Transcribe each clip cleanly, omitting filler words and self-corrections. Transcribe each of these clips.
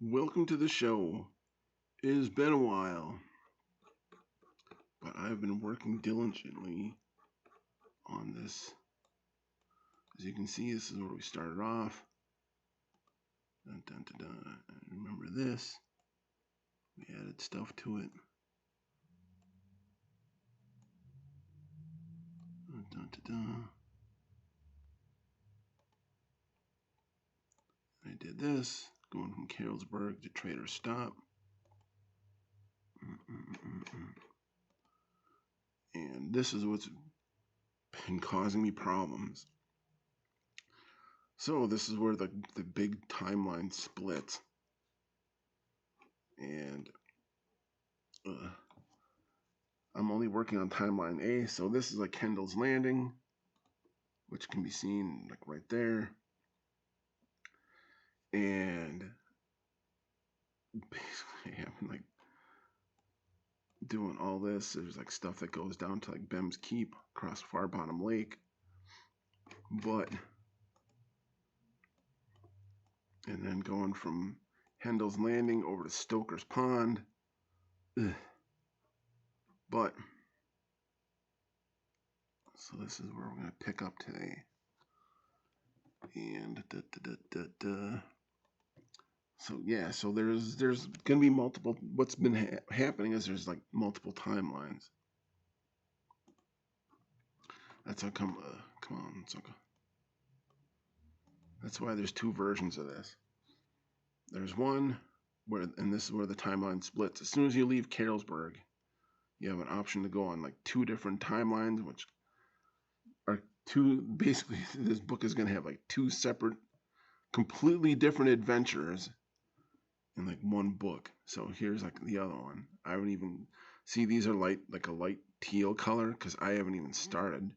Welcome to the show. It has been a while, but I've been working diligently on this. As you can see, this is where we started off. Dun, dun, dun, dun. Remember this? We added stuff to it. Dun, dun, dun, dun. I did this, going from Carrollsburg to Trader Stop. And this is what's been causing me problems. So this is where the big timeline splits. And I'm only working on timeline A, so this is like Kendall's Landing, which can be seen like right there. And basically I'm like doing all this. There's like stuff that goes down to like Bem's Keep across Far Bottom Lake. And then going from Kendall's Landing over to Stoker's Pond. Ugh. But so this is where we're gonna pick up today. And so yeah, so there's gonna be multiple. What's been happening is there's like multiple timelines. That's how come on. That's why there's two versions of this. There's one where, and this is where the timeline splits. As soon as you leave Carrollsburg, you have an option to go on like two different timelines, which are two. Basically, this book is gonna have like two separate, completely different adventures in like one book. So here's like the other one. I haven't even see these are light, like a light teal color, because I haven't even started.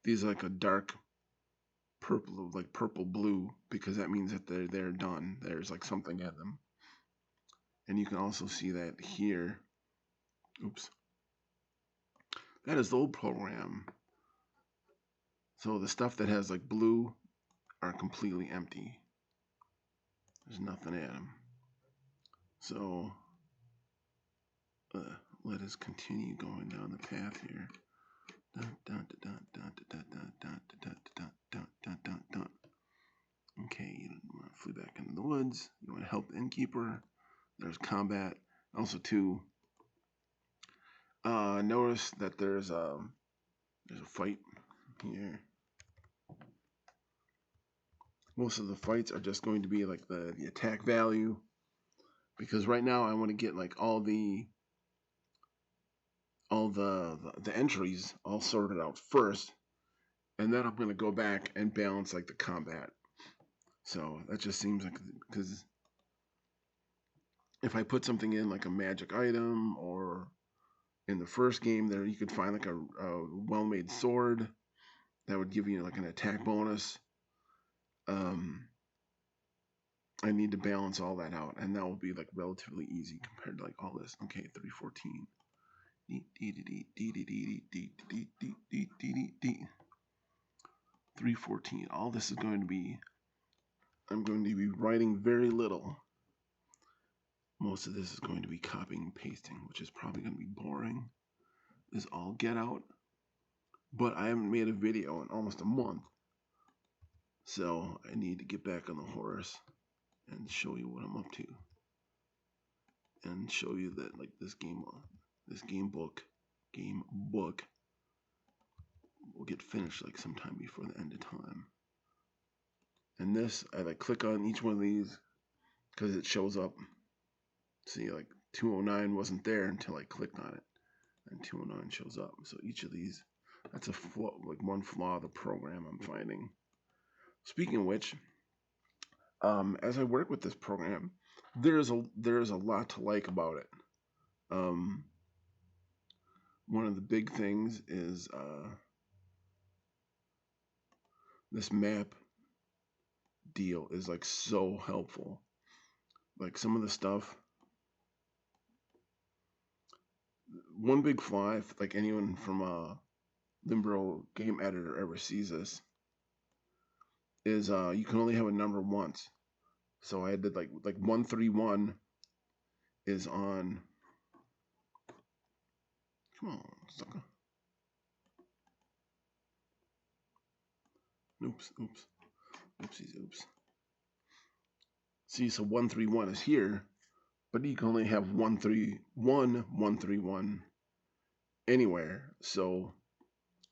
These are like a dark purple, like purple blue, because that means that they're done. There's like something at them. And you can also see that here. Oops. That is the old program. So the stuff that has like blue are completely empty. There's nothing at them. So let us continue going down the path here. Okay, you want to flee back into the woods. You want to help the innkeeper. There's combat. Also, too, notice that there's a fight here. Most of the fights are just going to be like the attack value, because right now I want to get like all the entries all sorted out first, and then I'm going to go back and balance like the combat. So that just seems like, because if I put something in like a magic item, or in the first game there you could find like a well-made sword that would give you like an attack bonus. I need to balance all that out, and that will be like relatively easy compared to like all this. Okay, 314. 314. All this is going to be, I'm going to be writing very little. Most of this is going to be copying and pasting, which is probably going to be boring as all get out. But I haven't made a video in almost a month, so I need to get back on the horse and show you what I'm up to, and show you that like this game book will get finished like sometime before the end of time. And this, I like click on each one of these because it shows up. See, like 209 wasn't there until I clicked on it, and 209 shows up. So each of these, that's a flaw, like one flaw of the program I'm finding. Speaking of which, as I work with this program, there's a lot to like about it. One of the big things is this map deal is like so helpful. Like some of the stuff, one big flaw, if like anyone from Libro game editor ever sees this, is you can only have a number once. So I did like 131 is on. Come on, sucker. Oops, oops, oopsies, oops. See, so 131 is here, but you can only have 131 anywhere. So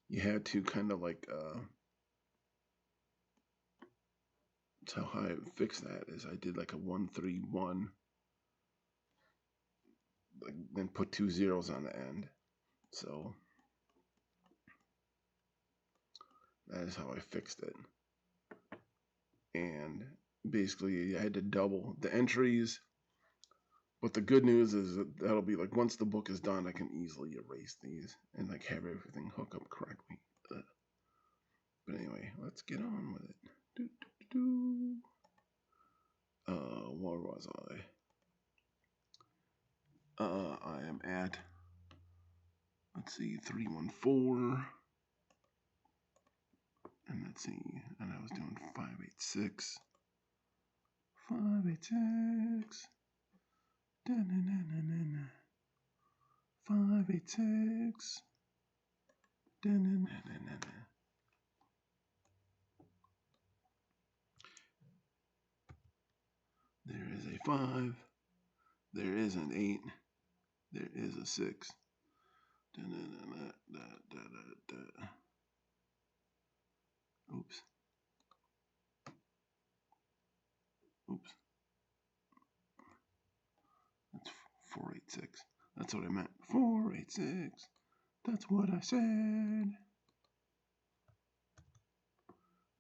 you had to kind of like so how I fixed that is I did like a 131, like then put 2 zeros on the end. So that is how I fixed it. And basically I had to double the entries. But the good news is that that'll be like once the book is done, I can easily erase these and like have everything hook up correctly. But anyway, let's get on with it. Where was I? I am at, let's see, 314. And let's see, and I was doing 586. 586. 586. There is a 5. There is an 8. There is a 6. Oops. Oops. That's 486. That's what I meant. 486. That's what I said.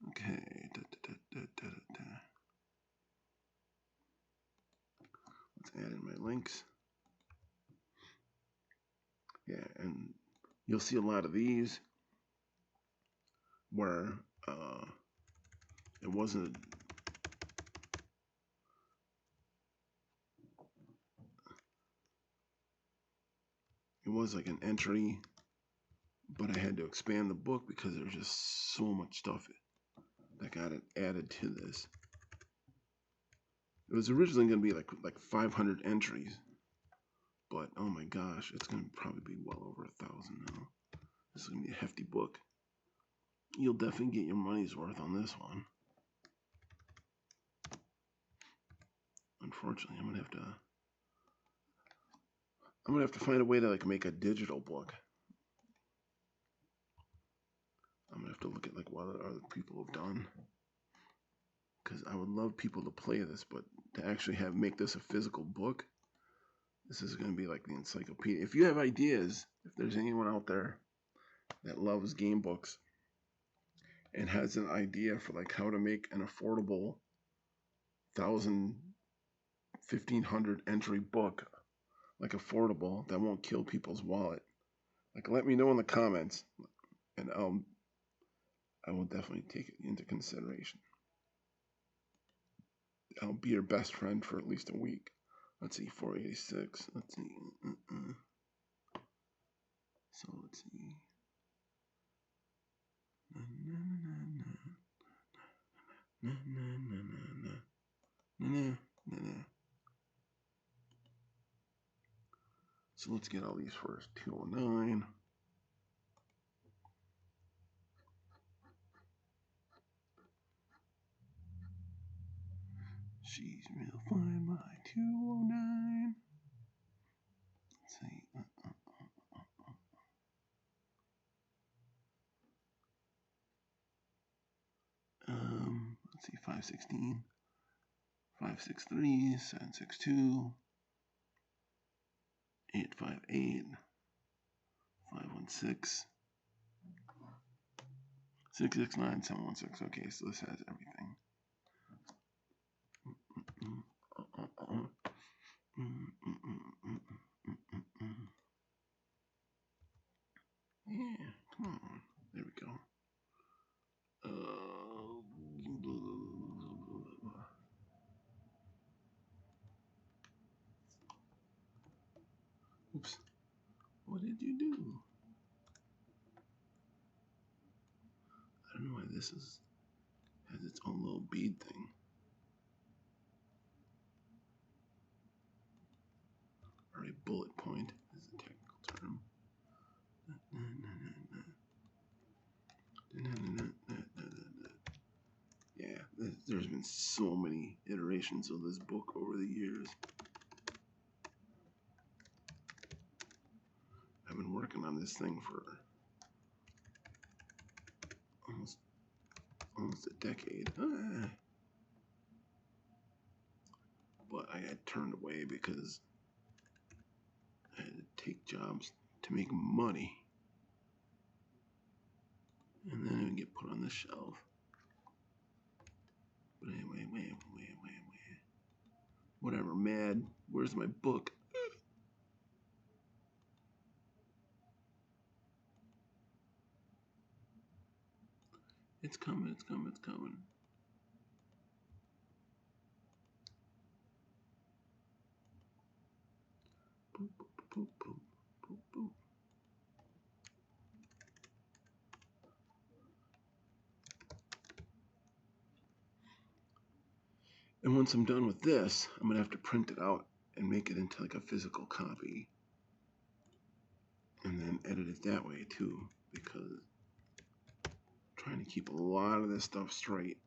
Okay. Let's add in my links. Yeah, and you'll see a lot of these where it wasn't. It was like an entry, but I had to expand the book because there's just so much stuff that got added to this. It was originally going to be like 500 entries, but oh my gosh, it's going to probably be well over 1,000 now. This is going to be a hefty book. You'll definitely get your money's worth on this one. Unfortunately, I'm gonna have to find a way to like make a digital book. I'm gonna have to look at like what other people have done, because I would love people to play this, but to actually make this a physical book, this is gonna be like the encyclopedia. If you have ideas, if there's anyone out there that loves game books and has an idea for like how to make an affordable 1,000, 1,500 entry book, like affordable, that won't kill people's wallet, like let me know in the comments, and I will definitely take it into consideration. I'll be your best friend for at least a week. Let's see, 486. Let's see. So let's see. So let's get all these first. 209. She's real fine by 209. Let's see. Let's see. 516. 563. 762. 858. 516. 669, 716. Okay, so this has everything. Yeah, come on. There we go. Oops. What did you do? I don't know why this has its own little bead thing. or a bullet point is a technical term. Yeah, there's been so many iterations of this book over the years. I've been working on this thing for almost a decade. But I got turned away because I had to take jobs to make money. And then it would get put on the shelf. But anyway, whatever, mad. Where's my book? It's coming, it's coming, it's coming. Boop, boop, boop, boop, boop, boop. And once I'm done with this, I'm going to have to print it out and make it into like a physical copy. And then edit it that way too, because trying to keep a lot of this stuff straight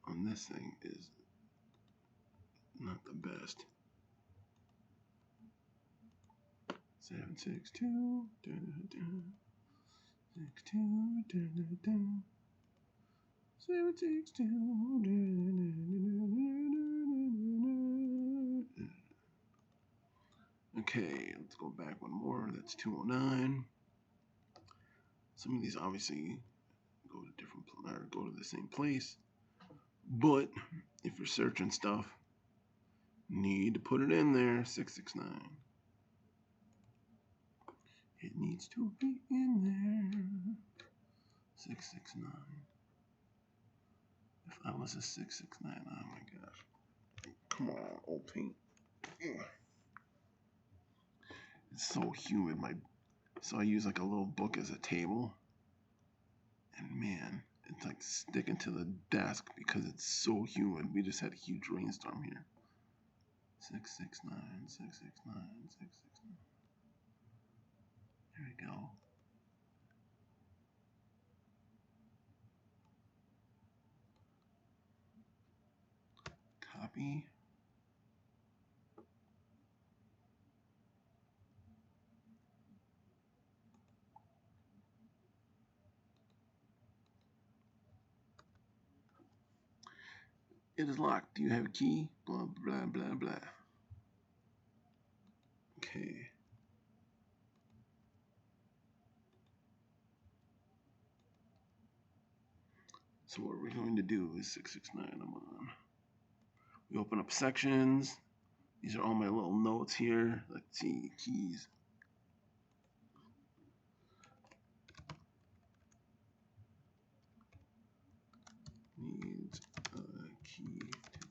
on this thing is not the best. 762 762 Okay, let's go back one more. That's 209. Some of these obviously go to different or go to the same place, but if you're searching stuff, need to put it in there. 669. It needs to be in there. 669. If I was a 669, oh my gosh. Come on, old paint. It's so humid. So I use like a little book as a table. And man, it's like sticking to the desk because it's so humid. We just had a huge rainstorm here. 669, 669, 669. There we go. Copy. It is locked. Do you have a key? Blah, blah, blah, blah. Okay. So what we're going to do is 669, I'm on. We open up sections. These are all my little notes here. Let's see, keys. Needs a key to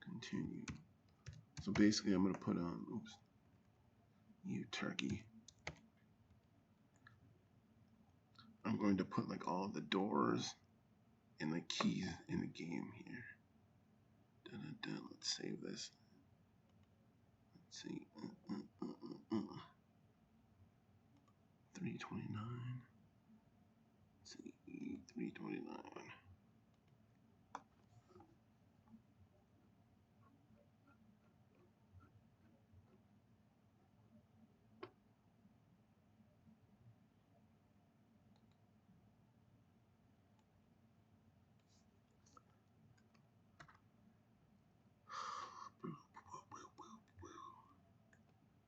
continue. So basically I'm going to put on, oops, you turkey. I'm going to put like all the doors and the keys in the game here. Let's save this. Let's see. 329. Let's see. 329.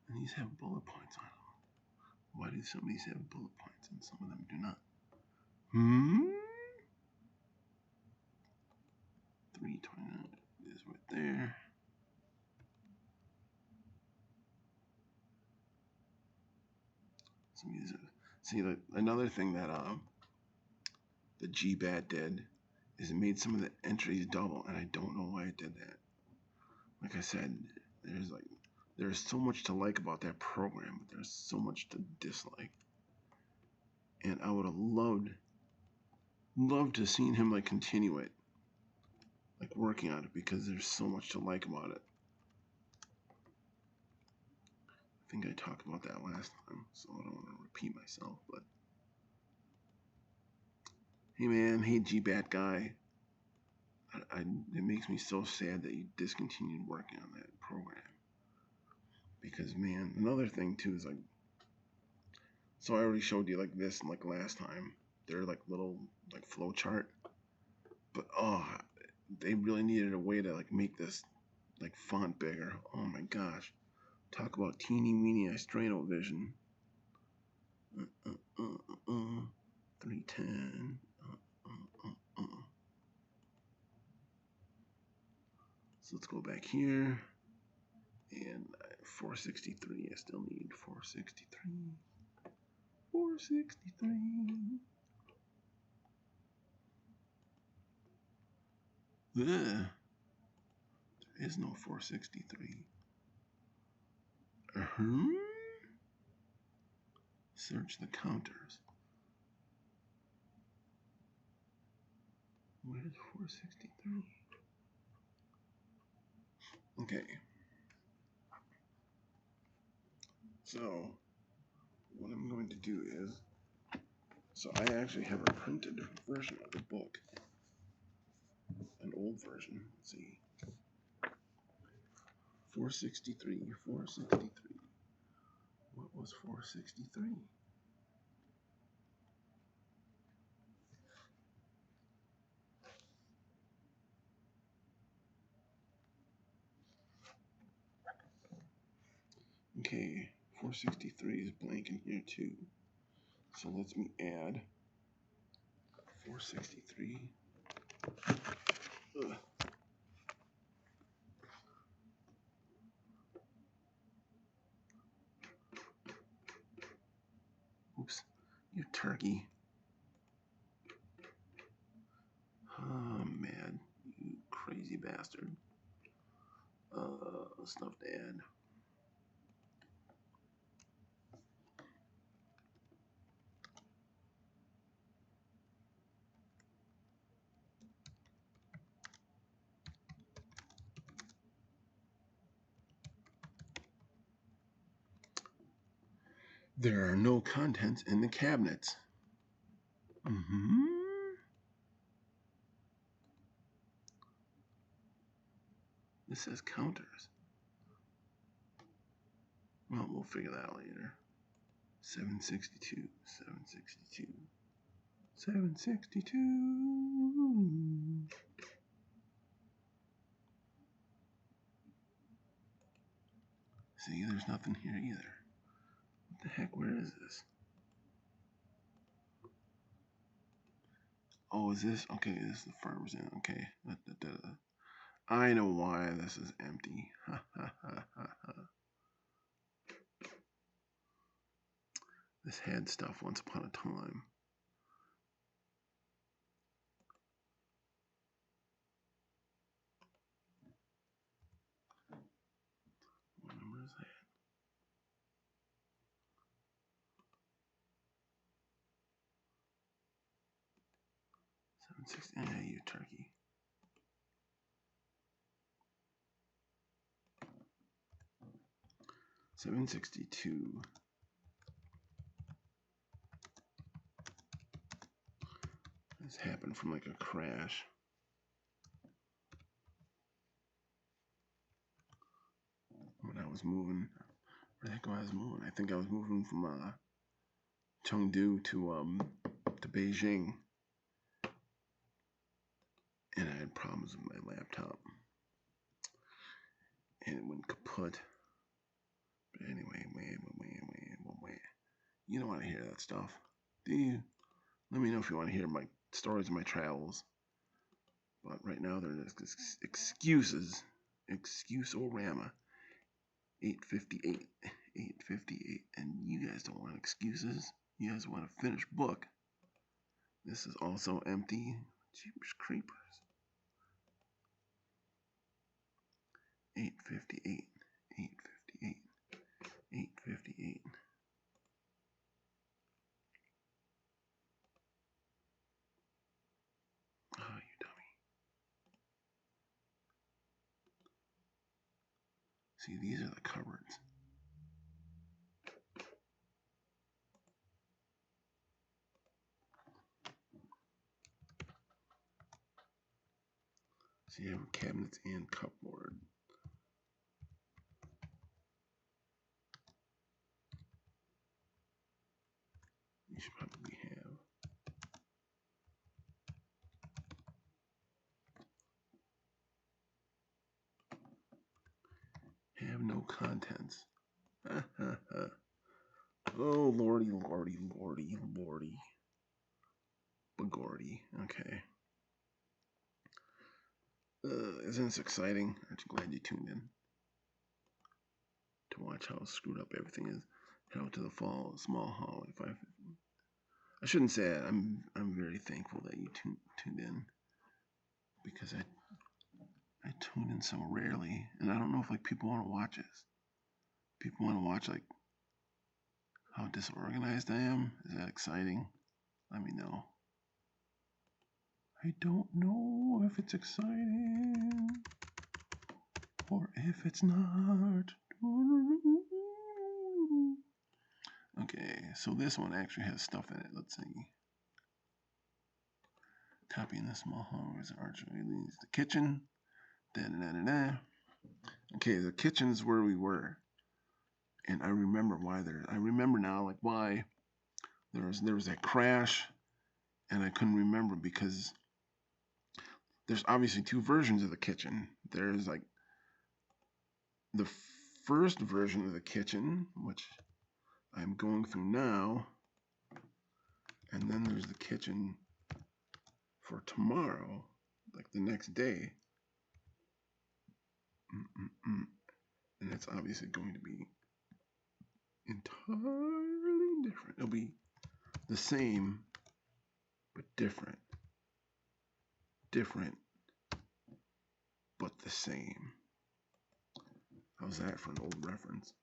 And these have bullet points on them. Why do some of these have bullet points and some of them do not? 329 is right there. Some of these are, see, like, another thing that the GBAT did is it made some of the entries double, and I don't know why it did that. Like I said, there's so much to like about that program, but there's so much to dislike. And I would have loved to have seen him like continue it, like working on it, because there's so much to like about it. think I talked about that last time, so I don't want to repeat myself, but hey man, hey GBAT guy, it makes me so sad that you discontinued working on that program. Because man, another thing too is like, so I already showed you like this like last time. They're like little like flow chart, but oh, they really needed a way to like make this like font bigger. Oh my gosh, talk about teeny weeny Estrano vision. 310. So let's go back here. And 463. I still need 463. 463. Ugh. There is no 463. Search the counters. Where's 463? Okay. So, what I'm going to do is, so I actually have a printed version of the book. An old version. Let's see. 463. 463. What was 463? Okay, 463 is blank in here too. So let's me add 463. Ugh. Oops, you turkey. Oh man, you crazy bastard. Stuff to add. There are no contents in the cabinets. This says counters. Well, we'll figure that out later. 762, 762, 762. See, there's nothing here either. What the heck, where is this? Oh, is this? Okay, this is the farmer's in. Okay. I know why this is empty. This had stuff once upon a time. What number is that? 760. Yeah, you turkey. $762. This happened from like a crash. When I was moving, where the heck was I moving? I think I was moving from Chengdu to Beijing, and I had problems with my laptop, and it went kaput. But anyway, you don't want to hear that stuff, do you? Let me know if you want to hear my stories of my travels. But right now, they're just excuses. Excuse-orama. 858. 858. And you guys don't want excuses. You guys want a finished book. This is also empty. Jeepers creepers. 858. 858. 858. Oh, you dummy. See, these are the cupboards. So you have cabinets and cupboard. You should probably have no contents. Oh, lordy, lordy, lordy, lordy. Bagordy. Okay. Isn't this exciting? Aren't you glad you tuned in to watch how screwed up everything is? Head out to the small hallway. I shouldn't say it. I'm very thankful that you tuned in, because I tune in so rarely, and I don't know if like people want to watch this. People want to watch like how disorganized I am. Is that exciting? Let me know. I don't know if it's exciting or if it's not. Okay, so this one actually has stuff in it. Let's see. Copying the small hallway is archway leads to the kitchen. Okay, the kitchen is where we were, and I remember why there. I remember now, like why there was that crash, and I couldn't remember because there's obviously two versions of the kitchen. There's like the first version of the kitchen, which I'm going through now, and then there's the kitchen for tomorrow, like the next day. And it's obviously going to be entirely different. It'll be the same, but different. Different, but the same. How's that for an old reference?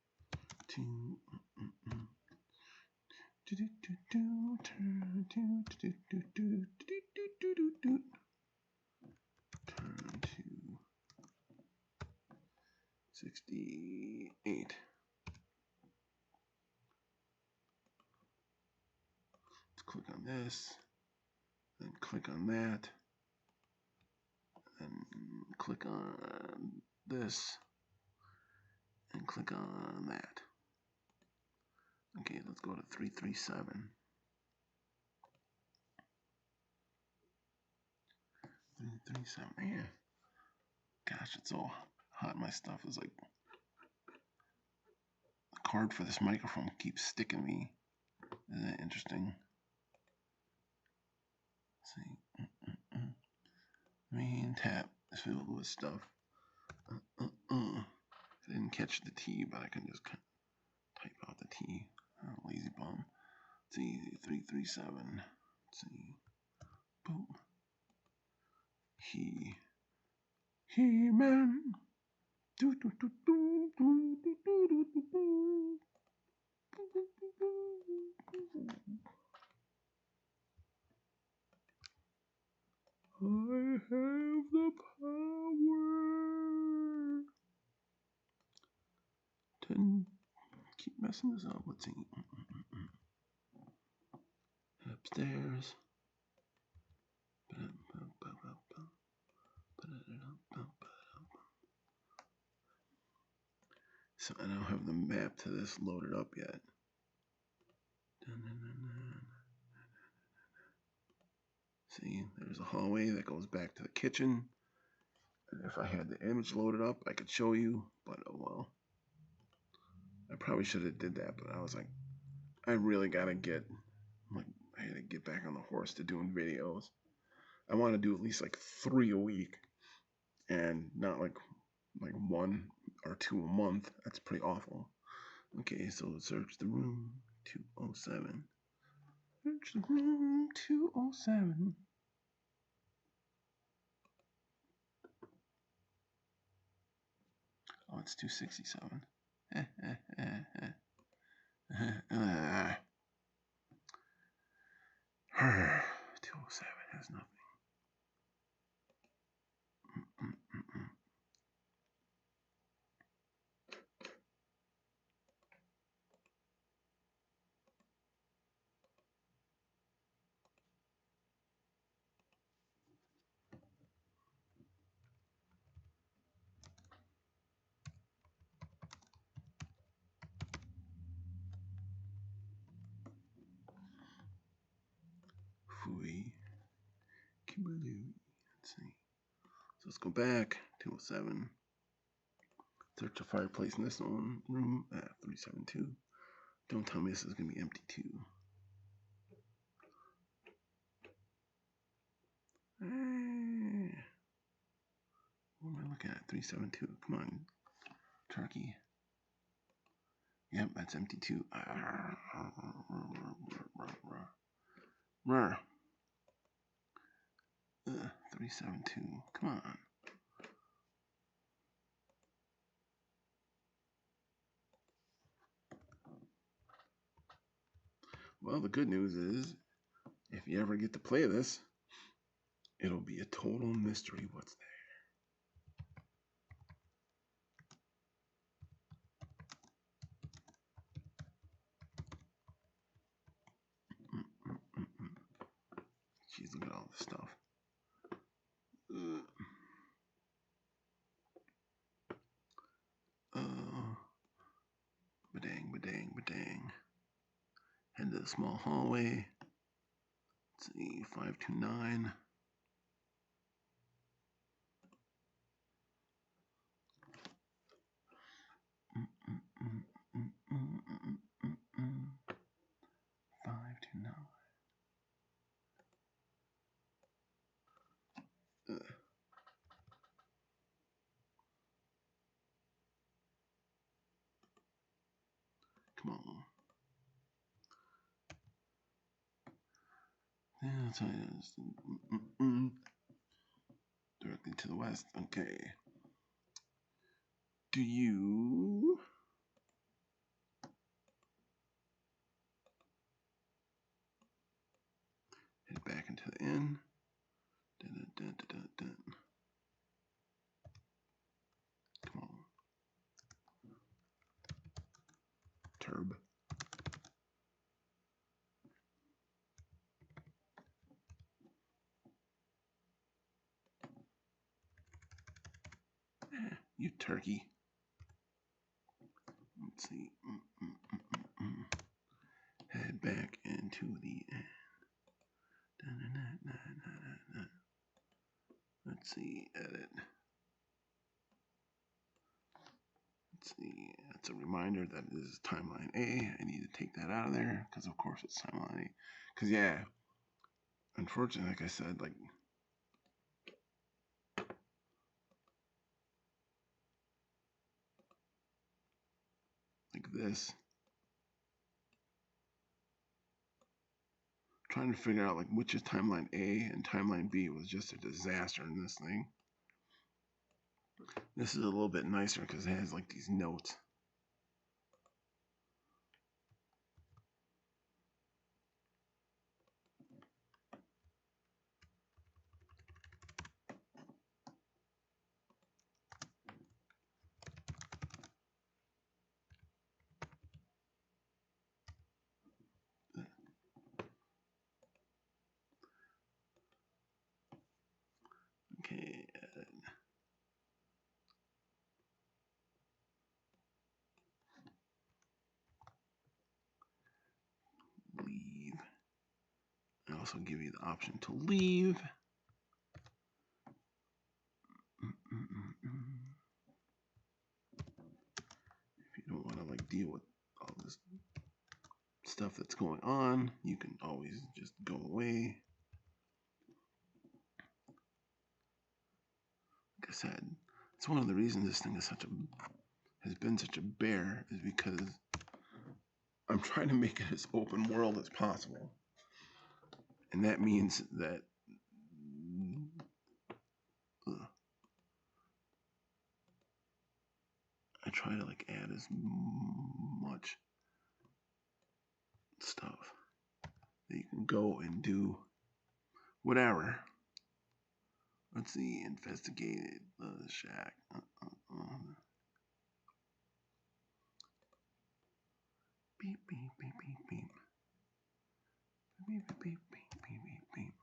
Turn to 68. Let's click on this, then click on that, and click on this, and click on that. Okay, let's go to 337. 337, man. Gosh, it's so hot. My stuff is like, the cord for this microphone keeps sticking me. Isn't that interesting? Let's see. Main tab is filled with stuff. I didn't catch the T, but I can just type out the T. Oh, lazy bum. Let's see, 337. Let's see. Boom. He-Man. Do do do do do do do do do. I have the power. Keep messing this up. Let's see. Upstairs. So I don't have the map to this loaded up yet. See, there's a hallway that goes back to the kitchen. And if I had the image loaded up, I could show you, but oh well. I probably should have did that, but I was like, I really gotta get, like, I had to get back on the horse to doing videos. I want to do at least like 3 a week, and not like 1 or 2 a month. That's pretty awful. Okay, so search the room 207. Search the room 207. Oh, it's 267. 207 has nothing. Fui. Let's see. So let's go back. 207. Search a fireplace in this one room at 372. Don't tell me this is going to be empty too. What am I looking at? 372. Come on, turkey. Yep, that's empty too. 372. Come on. Well, the good news is, if you ever get to play this, it'll be a total mystery what's there. Jeez, look at all this stuff. Badang, badang, badang. Head to the small hallway. Let's see, 529. Come on. Yeah, that's how it is. Directly to the west. Okay. Do you head back into the inn? Come on. Turb. You turkey. Let's see. Head back into the inn. Let's see. Edit. Let's see. That's a reminder that this is timeline A. I need to take that out of there because, of course, it's timeline A. Because, yeah, unfortunately, like I said, like this. Trying to figure out like which is timeline A and timeline B was just a disaster in this thing. This is a little bit nicer because it has like these notes. Okay. Leave. I also give you the option to leave. If you don't want to like deal with all this stuff that's going on, you can always just go away. Like I said, it's one of the reasons this thing is has been such a bear is because I'm trying to make it as open world as possible. And that means that I try to like add as much stuff that you can go and do whatever. Let's see, investigated the shack. Beep, beep, beep, beep, beep. Beep, beep, beep, beep, beep, beep, beep.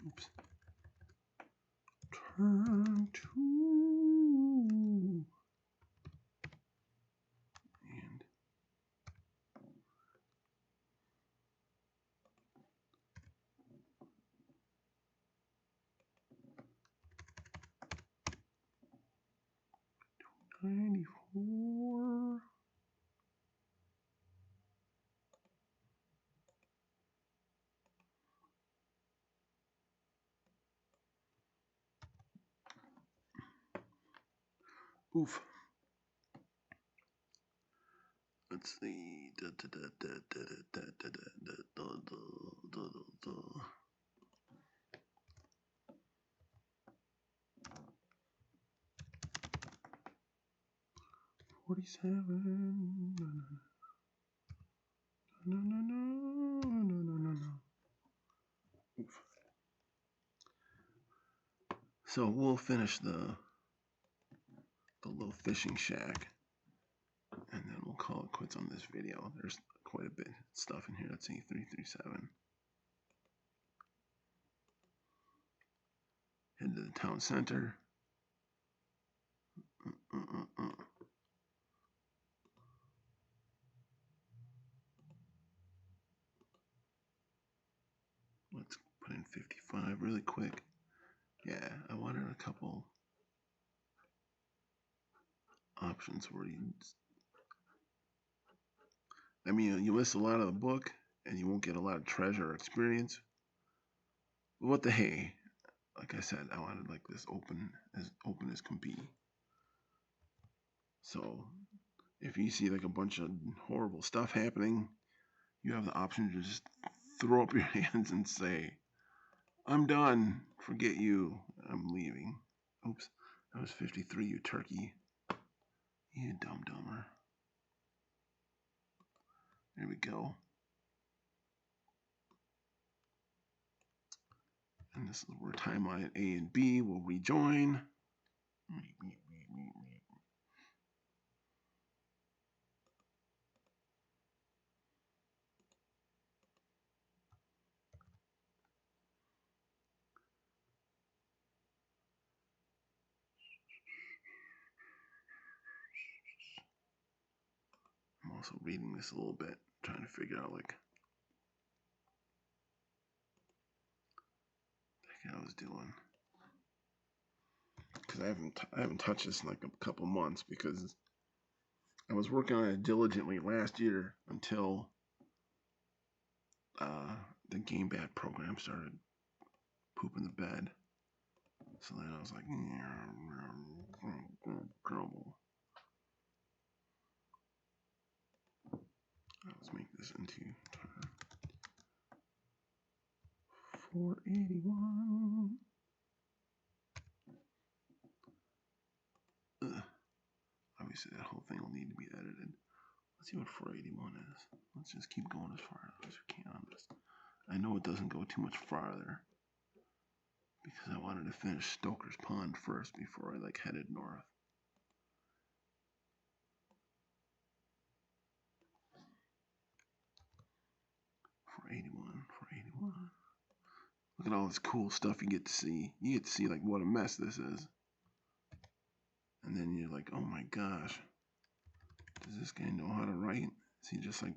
Oops. Turn to and 94. Oof. Let's see. 47. No. Oof. So we'll finish the little fishing shack, and then we'll call it quits on this video. There's quite a bit of stuff in here. Let's see, 337. Head to the town center. Let's put in 55 really quick. Yeah, I wanted a couple options where you miss a lot of the book and you won't get a lot of treasure or experience. But what the hey? Like I said, I wanted like this open as can be. So if you see like a bunch of horrible stuff happening, you have the option to just throw up your hands and say, I'm done. Forget you. I'm leaving. Oops. That was 53, you turkey. You dumber. There we go. And this is where timeline A and B will rejoin. I'm also reading this a little bit, trying to figure out like what I was doing, because I haven't touched this in like a couple months because I was working on it diligently last year until the Game Bat program started pooping the bed. So then I was like, let's make this into 481. Obviously, that whole thing will need to be edited. Let's see what 481 is. Let's just keep going as far as we can on this. I know it doesn't go too much farther because I wanted to finish Stoker's Pond first before I like headed north. Look at all this cool stuff you get to see. You get to see like what a mess this is. And then you're like, oh my gosh. Does this guy know how to write? Is he just like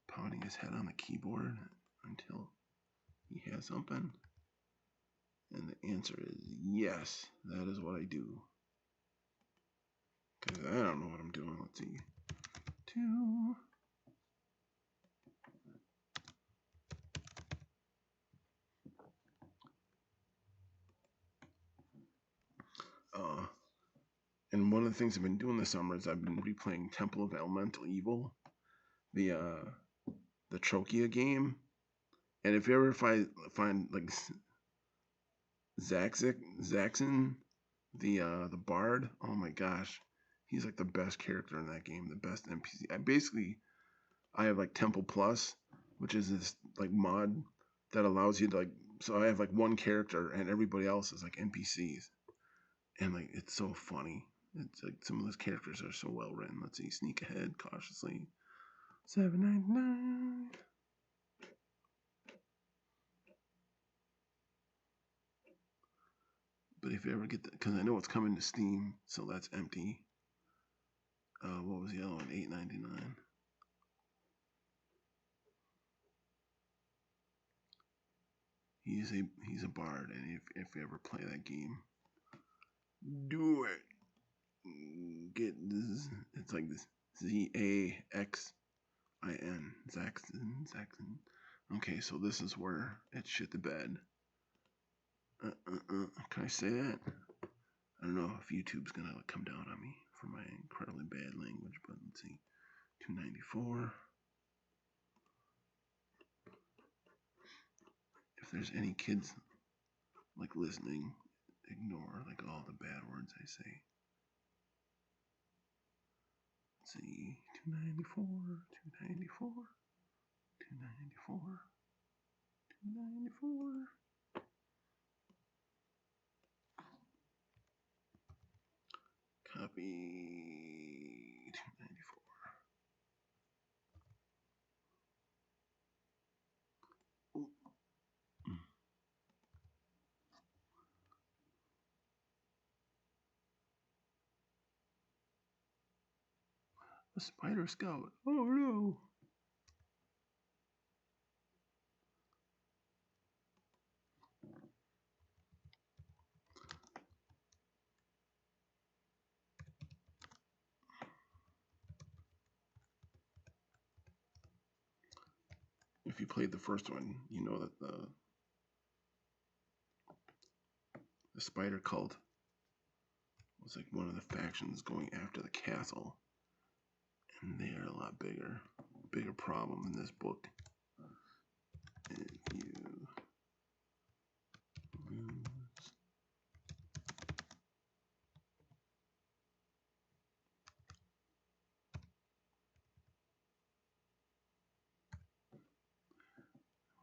pounding his head on the keyboard until he has something? And the answer is yes, that is what I do. Because I don't know what I'm doing. Let's see. 2. And one of the things I've been doing this summer is I've been replaying Temple of Elemental Evil, the Trokia game. And if you ever find like Zaxxon, the bard, oh my gosh, he's like the best character in that game, the best NPC. I have like Temple Plus, which is this like mod that allows you to like. So I have like one character and everybody else is like NPCs, and like it's so funny. It's like some of those characters are so well written. Let's see, sneak ahead cautiously. 799. But if you ever get that, because I know it's coming to Steam, so that's empty. What was the other one? 899. He's a bard, and if you ever play that game, do it. get this. It's like this ZAXIN. Zaxin. Okay, so this is where it shit the bed. Can I say that? I don't know if YouTube's gonna come down on me for my incredibly bad language, but let's see. 294. If there's any kids like listening, ignore like all the bad words I say. Let's see. 294, 294, 294, 294. Copy 294. Ooh. A spider scout. Oh no. If you played the first one, you know that the spider cult was like one of the factions going after the castle, and they are a lot bigger problem in this book. If you lose,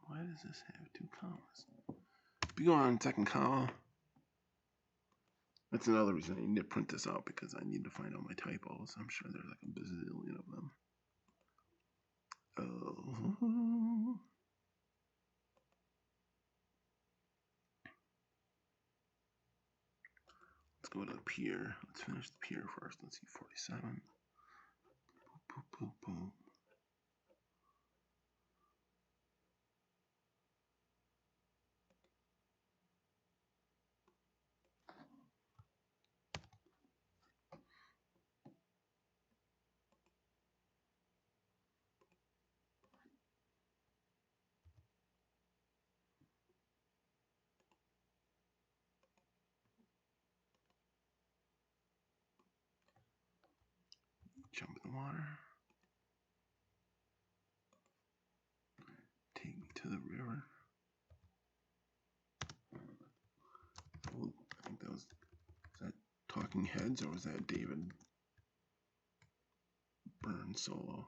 why does this have 2 commas? If you go on second comma, that's another reason I need to print this out, because I need to find out my typos. I'm sure there's like a bazillion of them. Oh. Let's go to the pier. Let's finish the pier first. Let's see, 47. Boom, boom, boom. Jump in the water. Take me to the river. Oh, I think that was that Talking Heads, or was that David Byrne solo?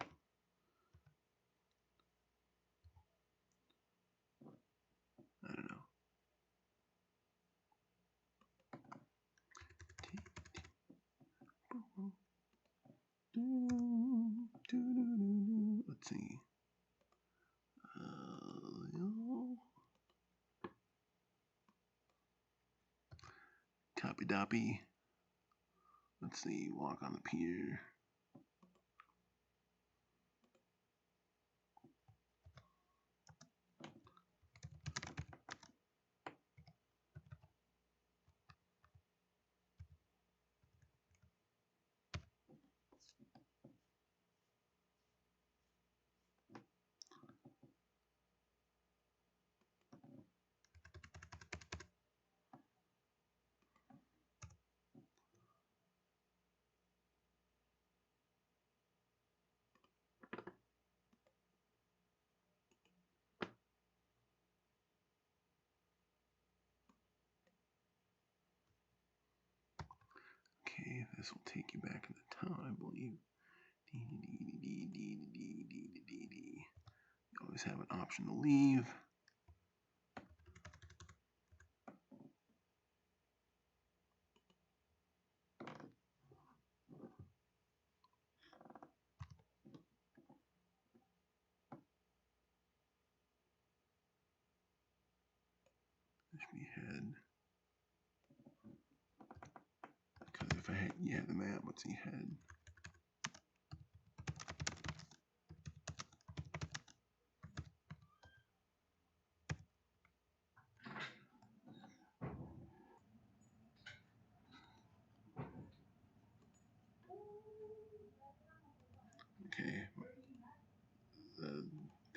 I don't know. Let's see. Copy doppy. Let's see. Walk on the pier. Okay, this will take you back in the town, I believe. You always have an option to leave. This should be head. Because if I had, yeah, the map, let's see, head.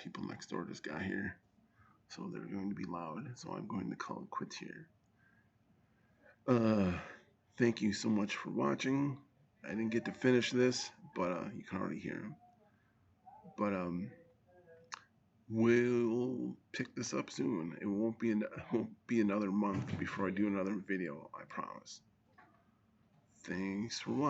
people next door just got here, so they're going to be loud. So I'm going to call it quits here. Thank you so much for watching. I didn't get to finish this, but you can already hear him. But we'll pick this up soon. It won't be another month before I do another video, I promise. Thanks for watching.